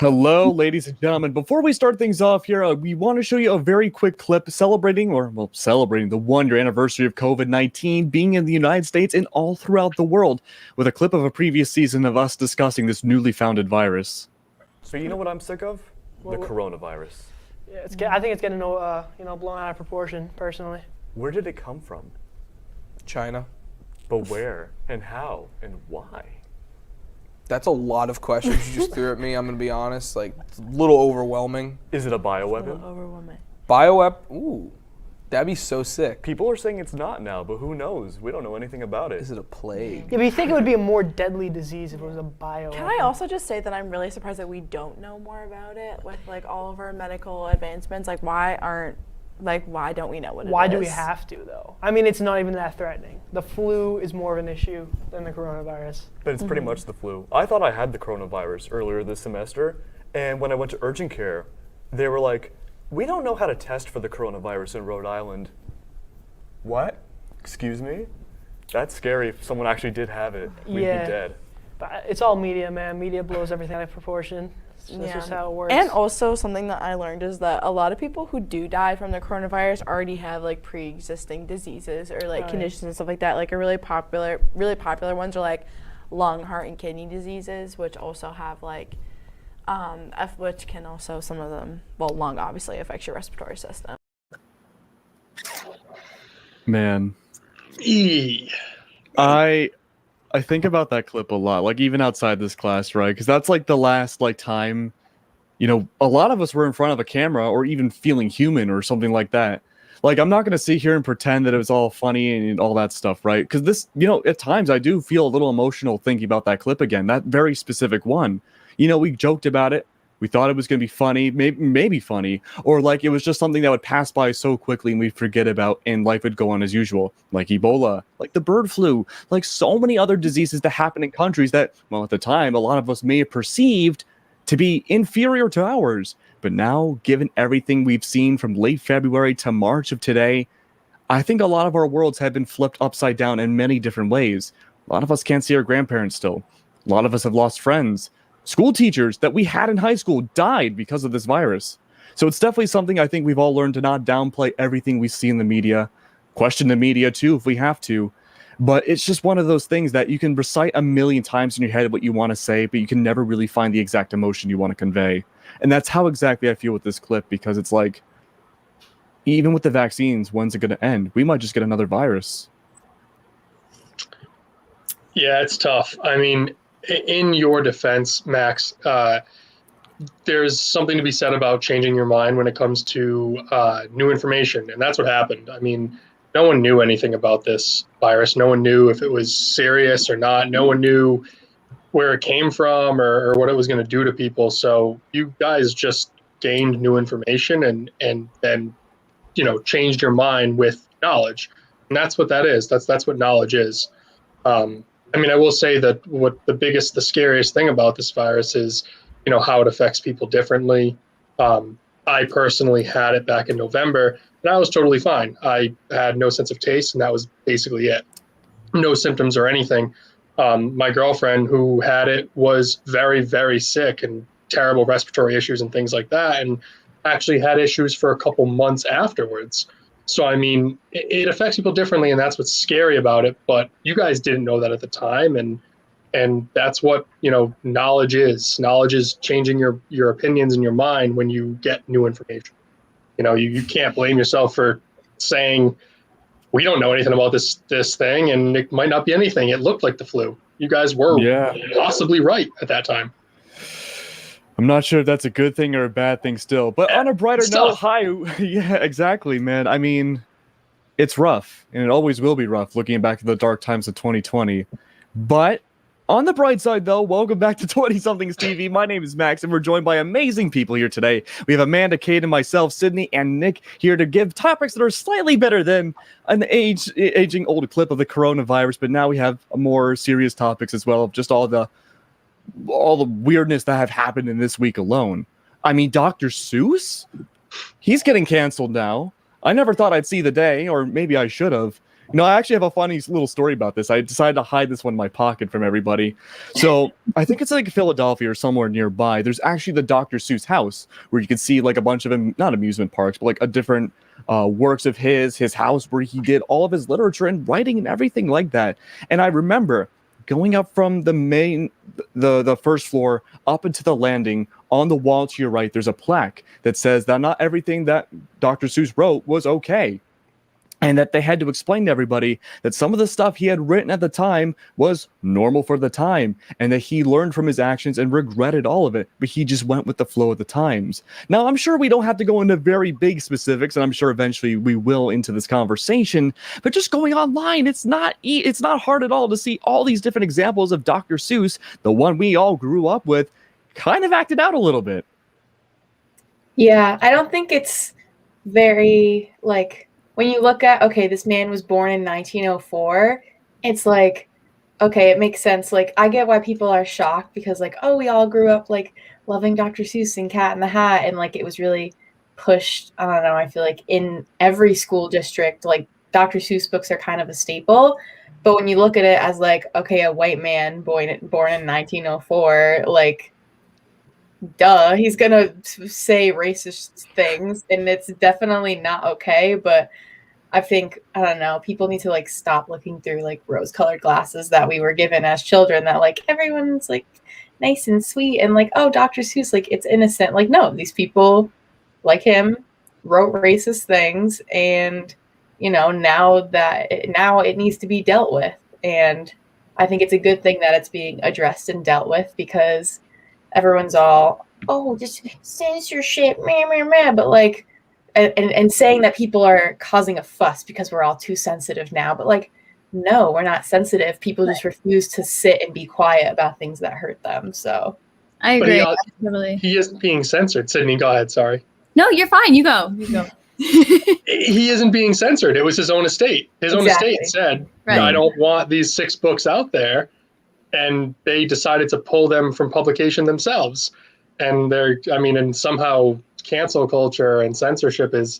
Hello, ladies and gentlemen. Before we start things off here, we want to show you a very quick clip celebrating the 1 year anniversary of COVID-19 being in the United States and all throughout the world, with a clip of a previous season of us discussing this newly founded virus. So you know what I'm sick of? The coronavirus. Yeah, I think it's getting blown out of proportion, personally. Where did it come from? China. But where and how and why? That's a lot of questions you just threw at me. I'm gonna be honest, like it's a little overwhelming. Is it a bioweapon? Overwhelming. Bioweapon? Ooh, that'd be so sick. People are saying it's not now, but who knows? We don't know anything about it. Is it a plague? Yeah, but you think it would be a more deadly disease if it was a bio. Can I also just say that I'm really surprised that we don't know more about it with like all of our medical advancements? Like why don't we know what it is? Why do we have to, though? I mean, it's not even that threatening. The flu is more of an issue than the coronavirus. But it's pretty much the flu. I thought I had the coronavirus earlier this semester, and when I went to urgent care, they were like, we don't know how to test for the coronavirus in Rhode Island. What? Excuse me? That's scary. If someone actually did have it, we'd be dead. But it's all media, man. Media blows everything out of proportion. That's just how it works. And also something that I learned is that a lot of people who do die from the coronavirus already have like pre-existing diseases or like conditions and stuff like that. Like a really popular ones are like lung, heart, and kidney diseases, which also have like, which can also some of them, well, lung obviously affects your respiratory system. Man, I think about that clip a lot, like even outside this class, right? Because that's like the last time, a lot of us were in front of a camera or even feeling human or something like that. Like, I'm not going to sit here and pretend that it was all funny and all that stuff, right? Because this, at times I do feel a little emotional thinking about that clip again, that very specific one. We joked about it. We thought it was going to be funny, maybe funny, or like it was just something that would pass by so quickly and we'd forget about and life would go on as usual, like Ebola, like the bird flu, like so many other diseases that happen in countries that, well, at the time, a lot of us may have perceived to be inferior to ours. But now, given everything we've seen from late February to March of today, I think a lot of our worlds have been flipped upside down in many different ways. A lot of us can't see our grandparents still. A lot of us have lost friends. School teachers that we had in high school died because of this virus. So it's definitely something I think we've all learned to not downplay everything we see in the media, question the media too if we have to. But it's just one of those things that you can recite a million times in your head what you want to say, but you can never really find the exact emotion you want to convey. And that's how exactly I feel with this clip, because it's like, even with the vaccines, when's it going to end? We might just get another virus. Yeah, it's tough. I mean, in your defense, Max, there's something to be said about changing your mind when it comes to new information, and that's what happened. I mean, no one knew anything about this virus. No one knew if it was serious or not. No one knew where it came from or what it was going to do to people. So you guys just gained new information and then, changed your mind with knowledge, and that's what that is. That's what knowledge is. I mean, I will say that the scariest thing about this virus is, how it affects people differently. I personally had it back in November, and I was totally fine. I had no sense of taste, and that was basically it. No symptoms or anything. My girlfriend who had it was very, very sick and terrible respiratory issues and things like that, and actually had issues for a couple months afterwards. So, I mean, it affects people differently, and that's what's scary about it. But you guys didn't know that at the time, and that's what, knowledge is. Knowledge is changing your opinions in your mind when you get new information. You can't blame yourself for saying, we don't know anything about this thing, and it might not be anything. It looked like the flu. You guys were possibly right at that time. I'm not sure if that's a good thing or a bad thing still. But on a brighter note, yeah, exactly, man. I mean, it's rough, and it always will be rough looking back at the dark times of 2020. But on the bright side, though, welcome back to 20SomethingsTV. My name is Max, and we're joined by amazing people here today. We have Amanda, Kate, and myself, Sydney, and Nick here to give topics that are slightly better than an aging old clip of the coronavirus. But now we have more serious topics as well, of just all the weirdness that have happened in this week alone. I mean, Dr. Seuss? He's getting canceled now. I never thought I'd see the day, or maybe I should have. I actually have a funny little story about this. I decided to hide this one in my pocket from everybody. So I think it's like Philadelphia or somewhere nearby. There's actually the Dr. Seuss house where you can see like a bunch of not amusement parks, but like a different works of his house where he did all of his literature and writing and everything like that. And I remember going up from the first floor up into the landing. On the wall to your right, there's a plaque that says that not everything that Dr. Seuss wrote was okay. And that they had to explain to everybody that some of the stuff he had written at the time was normal for the time, and that he learned from his actions and regretted all of it, but he just went with the flow of the times. Now, I'm sure we don't have to go into very big specifics, and I'm sure eventually we will into this conversation, but just going online, it's not hard at all to see all these different examples of Dr. Seuss, the one we all grew up with, kind of acted out a little bit. Yeah, I don't think it's very, like, when you look at, okay, this man was born in 1904, it's like, okay, it makes sense. Like, I get why people are shocked because, like, oh, we all grew up, like, loving Dr. Seuss and Cat in the Hat, and, like, it was really pushed, I don't know, I feel like in every school district, like, Dr. Seuss books are kind of a staple. But when you look at it as, like, okay, a white man born in 1904, like, duh, he's gonna say racist things, and it's definitely not okay. But I think, I don't know, people need to like stop looking through like rose-colored glasses that we were given as children, that like everyone's like nice and sweet and like, oh, Dr. Seuss, like it's innocent. Like, no, these people like him wrote racist things, and you know, now it needs to be dealt with. And I think it's a good thing that it's being addressed and dealt with, because everyone's all, oh, just censorship, meh, meh, meh. But like, and saying that people are causing a fuss because we're all too sensitive now. But like, no, we're not sensitive. People just refuse to sit and be quiet about things that hurt them. So I agree. He isn't being censored. Sydney, go ahead. Sorry. No, you're fine. You go. He isn't being censored. It was his own estate. His own estate said, I don't want these 6 books out there. And they decided to pull them from publication themselves. And and somehow cancel culture and censorship is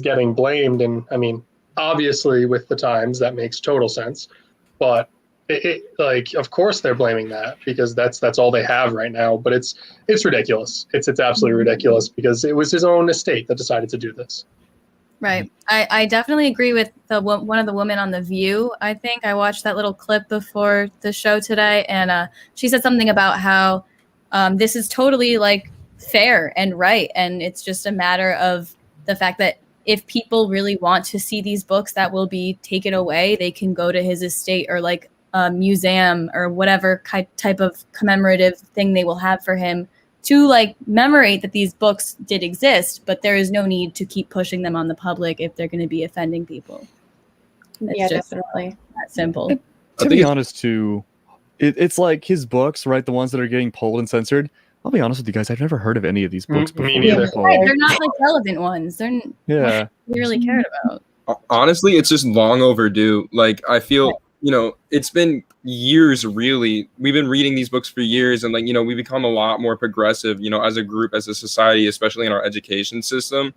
getting blamed. And I mean, obviously with the times, that makes total sense. But like, of course they're blaming that, because that's all they have right now. But it's ridiculous. It's absolutely ridiculous, because it was his own estate that decided to do this. Right. I definitely agree with one of the women on The View. I think I watched that little clip before the show today, and she said something about how this is totally like fair and right. And it's just a matter of the fact that if people really want to see these books that will be taken away, they can go to his estate or like a museum or whatever type of commemorative thing they will have for him to like commemorate that these books did exist, but there is no need to keep pushing them on the public if they're going to be offending people. It's just definitely that simple. To be honest, too, it's like his books, right? The ones that are getting pulled and censored. I'll be honest with you guys. I've never heard of any of these books before. Me neither. Right, they're not like relevant ones. They're yeah. we really cared about. Honestly, it's just long overdue. Like, I feel, it's been years, really. We've been reading these books for years, and like, we become a lot more progressive, as a group, as a society, especially in our education system.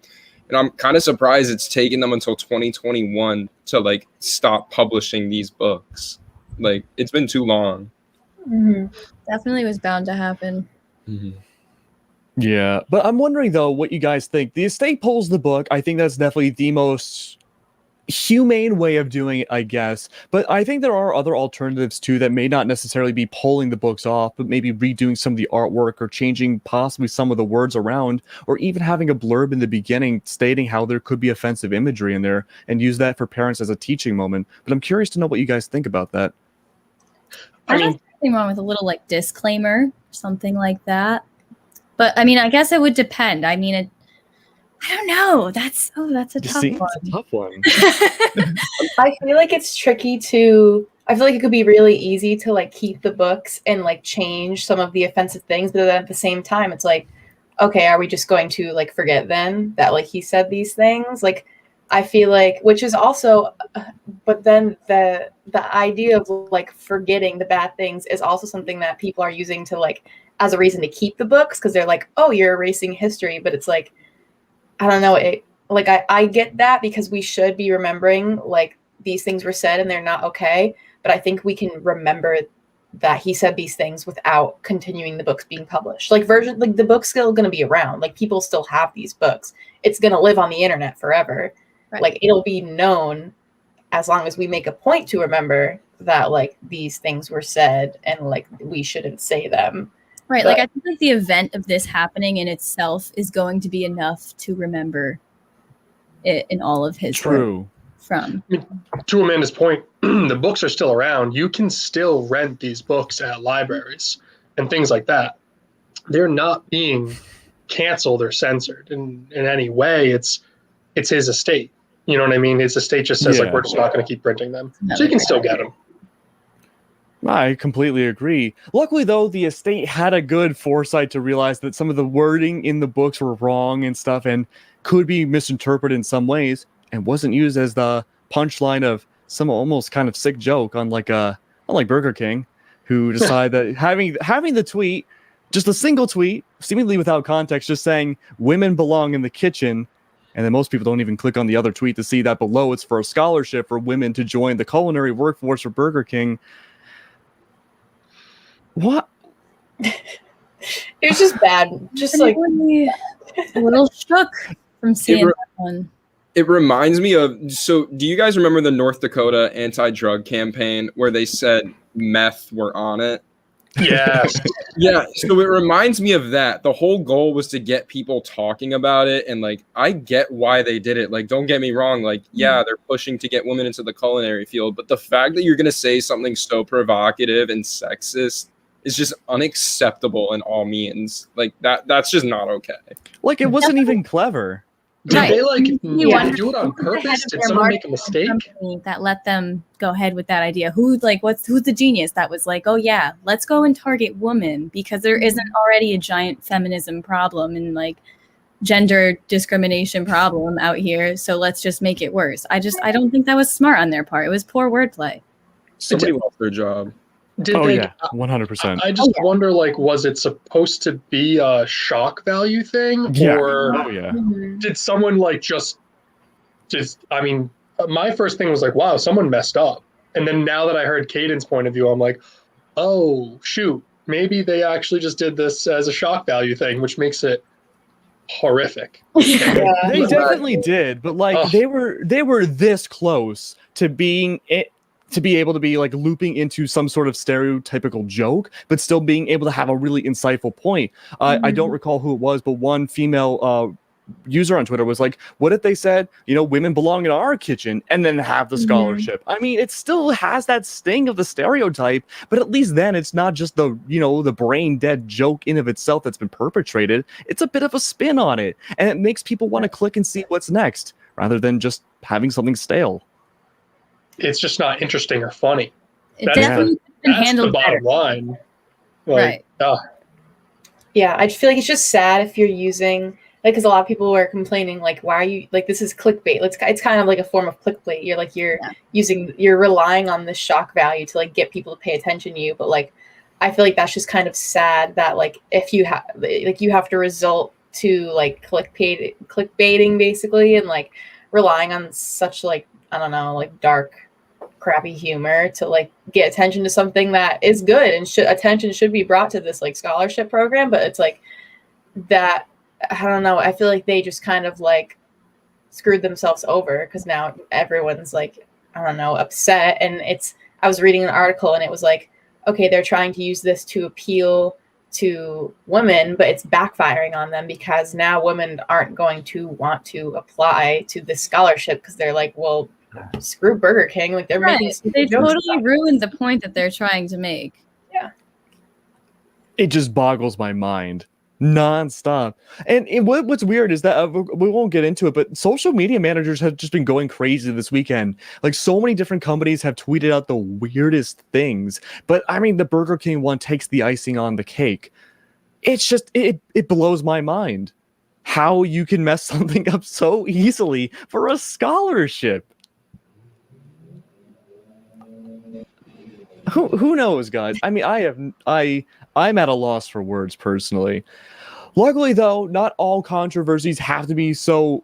And I'm kind of surprised it's taken them until 2021 to like stop publishing these books. Like, it's been too long. Mm-hmm. Definitely was bound to happen. Mm-hmm. Yeah, but I'm wondering though what you guys think. The estate pulls the book. I think that's definitely the most humane way of doing it, I guess. But I think there are other alternatives too that may not necessarily be pulling the books off, but maybe redoing some of the artwork or changing possibly some of the words around, or even having a blurb in the beginning stating how there could be offensive imagery in there and use that for parents as a teaching moment. But I'm curious to know what you guys think about that. I mean, nothing wrong with a little like disclaimer, something like that. But I mean, I guess it would depend. I mean, I don't know. That's a tough one. It's a tough one. I feel like it's tricky I feel like it could be really easy to like keep the books and like change some of the offensive things, but then at the same time, it's like, okay, are we just going to like forget then that like he said these things? Like, I feel like, which is also, but then the idea of like forgetting the bad things is also something that people are using to like as a reason to keep the books, because they're like, oh, you're erasing history. But it's like, I don't know, I get that, because we should be remembering like these things were said and they're not okay. But I think we can remember that he said these things without continuing the books being published. Like the book's still going to be around. Like people still have these books. It's going to live on the internet forever. Right. Like it'll be known as long as we make a point to remember that like these things were said and like we shouldn't say them. Right. But, like I think like the event of this happening in itself is going to be enough to remember it in all of his work True. from. To Amanda's point, the books are still around. You can still rent these books at libraries and things like that. They're not being canceled or censored in any way. It's his estate. You know what I mean? His estate just says, like, we're just not going to keep printing them. So you can still get them. I completely agree. Luckily, though, the estate had a good foresight to realize that some of the wording in the books were wrong and stuff and could be misinterpreted in some ways and wasn't used as the punchline of some almost kind of sick joke unlike Burger King, who decided that having the tweet, just a single tweet, seemingly without context, just saying women belong in the kitchen, and then most people don't even click on the other tweet to see that below it's for a scholarship for women to join the culinary workforce for Burger King. What? it was just bad. Just like Really a little shook from seeing that one. It reminds me of, so do you guys remember the North Dakota anti-drug campaign where they said meth were on it? Yes. Yeah, so it reminds me of that. The whole goal was to get people talking about it, and like I get why they did it. Like, don't get me wrong, like, yeah, they're pushing to get women into the culinary field, but the fact that you're gonna say something so provocative and sexist is just unacceptable in all means. Like that's just not okay. Like it wasn't even clever. Did Right. they like You do wonder it on who's the head purpose? of Did their someone make a marketing mistake? company that let them go ahead with that idea? Who's the genius that was like, oh yeah, let's go and target women because there isn't already a giant feminism problem and like gender discrimination problem out here, so let's just make it worse. I don't think that was smart on their part. It was poor wordplay. Somebody lost their job. Did Oh they, yeah, 100%. I just wonder, like, was it supposed to be a shock value thing? Yeah. Or Oh yeah. did someone like just I mean, my first thing was like, wow, someone messed up. And then now that I heard Caden's point of view, I'm like, oh shoot, maybe they actually just did this as a shock value thing, which makes it horrific. yeah. They definitely did, but like Ugh. they were this close to being it, to be able to be like looping into some sort of stereotypical joke, but still being able to have a really insightful point. I don't recall who it was, but one female user on Twitter was like, what if they said, women belong in our kitchen and then have the scholarship? I mean, it still has that sting of the stereotype, but at least then it's not just the, the brain dead joke in of itself that's been perpetrated. It's a bit of a spin on it, and it makes people want to click and see what's next rather than just having something stale. It's just not interesting or funny. It That's definitely been That's the handled bottom better. line. Right. Yeah, I just feel like it's just sad if you're using, like, because a lot of people were complaining, like, why are you, like, this is clickbait. It's kind of like a form of clickbait. You're relying on this shock value to, like, get people to pay attention to you. But, like, I feel like that's just kind of sad that, like, if you have, like, you have to resort to, like, clickbaiting, basically, and, like, relying on such, like, I don't know, like, dark, crappy humor to like get attention to something that is good and attention should be brought to this like scholarship program. But it's like that, I don't know, I feel like they just kind of like screwed themselves over because now everyone's like, I don't know, upset. And I was reading an article and it was like, okay, they're trying to use this to appeal to women, but it's backfiring on them because now women aren't going to want to apply to this scholarship because they're like, well, screw Burger King, like they're making They jokes totally ruined the point that they're trying to make. Yeah, it just boggles my mind nonstop. And what's weird is that we won't get into it, but social media managers have just been going crazy this weekend. Like so many different companies have tweeted out the weirdest things. But I mean, the Burger King one takes the icing on the cake. It's just it blows my mind how you can mess something up so easily for a scholarship. Who knows, guys? I mean, I'm at a loss for words personally. Luckily, though, not all controversies have to be so,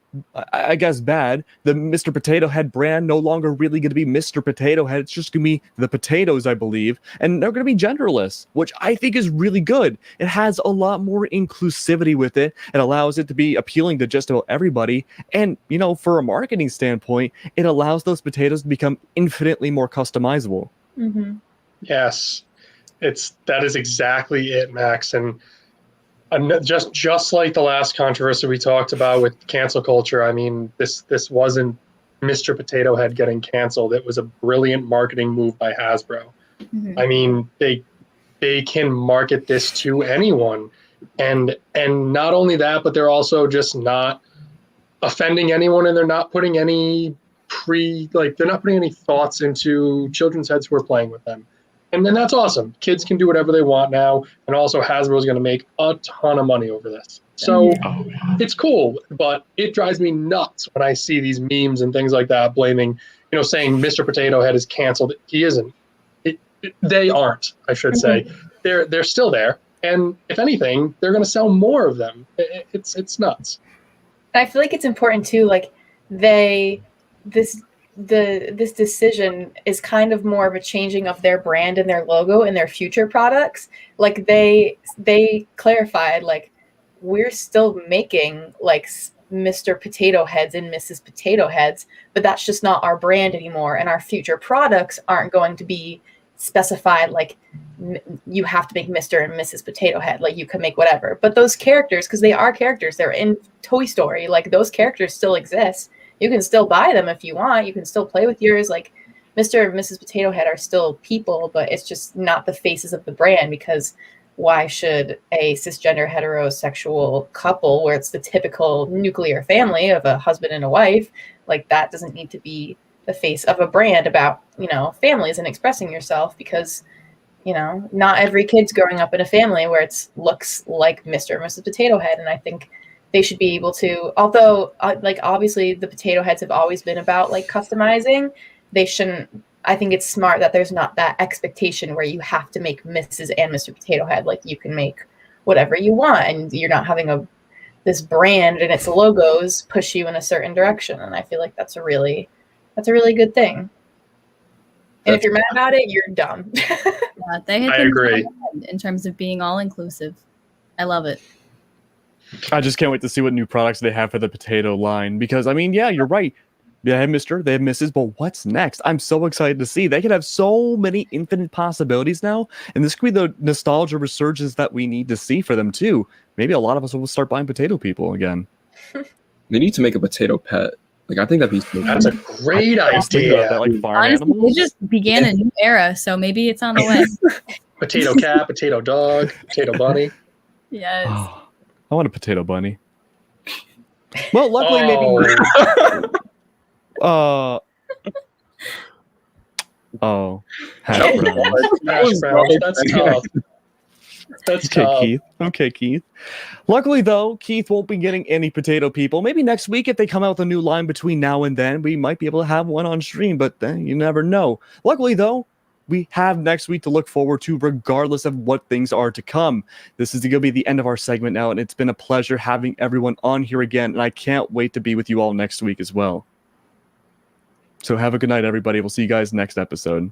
I guess, bad. The Mr. Potato Head brand no longer really going to be Mr. Potato Head. It's just going to be the potatoes, I believe. And they're going to be genderless, which I think is really good. It has a lot more inclusivity with it. It allows it to be appealing to just about everybody. And, you know, for a marketing standpoint, it allows those potatoes to become infinitely more customizable. Mm-hmm. Yes, that is exactly it, Max. And just like the last controversy we talked about with cancel culture, I mean, this wasn't Mr. Potato Head getting canceled. It was a brilliant marketing move by Hasbro. Mhm. I mean, they can market this to anyone, and not only that, but they're also just not offending anyone, and they're not putting any they're not putting any thoughts into children's heads who are playing with them. And then that's awesome. Kids can do whatever they want now. And also Hasbro is going to make a ton of money over this. So it's cool, but it drives me nuts when I see these memes and things like that blaming, saying Mr. Potato Head is canceled. He isn't. They aren't, I should say. They're still there. And if anything, they're going to sell more of them. It's nuts. I feel like it's important too, like this decision is kind of more of a changing of their brand and their logo and their future products. Like they clarified, like, we're still making like Mr. Potato Heads and Mrs. Potato Heads, but that's just not our brand anymore. And our future products aren't going to be specified like you have to make Mr. and Mrs. Potato Head. Like you can make whatever, but those characters, because they are characters, they're in Toy Story, like those characters still exist. You can still buy them if you want. You can still play with yours. Like Mr. and Mrs. Potato Head are still people, but it's just not the faces of the brand, because why should a cisgender heterosexual couple, where it's the typical nuclear family of a husband and a wife, like that doesn't need to be the face of a brand about, families and expressing yourself, because, not every kid's growing up in a family where it looks like Mr. and Mrs. Potato Head. And I think they should be able to, although like obviously the potato heads have always been about like customizing, they shouldn't, I think it's smart that there's not that expectation where you have to make Mrs. and Mr. Potato Head. Like you can make whatever you want, and you're not having this brand and its logos push you in a certain direction. And I feel like that's a really good thing. And if you're mad about it, you're dumb. Yeah, they I agree. In terms of being all inclusive. I love it. I just can't wait to see what new products they have for the potato line, because I mean, yeah, you're right. They have Mr., they have Mrs., but what's next? I'm so excited to see. They could have so many infinite possibilities now, and this could be the nostalgia resurgence that we need to see for them too. Maybe a lot of us will start buying potato people again. They need to make a potato pet. Like, I think that'd be so That's a great idea. That, like farm Honestly, animals. they just began a new era, so maybe it's on the way. Potato cat, potato dog, potato bunny. Yes. Oh, I want a potato bunny. Well, luckily, hash browns. Hash browns. That's tough. That's Okay, tough. Keith. Okay, Keith. Luckily, though, Keith won't be getting any potato people. Maybe next week, if they come out with a new line between now and then, we might be able to have one on stream, but then you never know. Luckily, though, we have next week to look forward to, regardless of what things are to come. This is going to be the end of our segment now, and it's been a pleasure having everyone on here again, and I can't wait to be with you all next week as well. So have a good night, everybody. We'll see you guys next episode.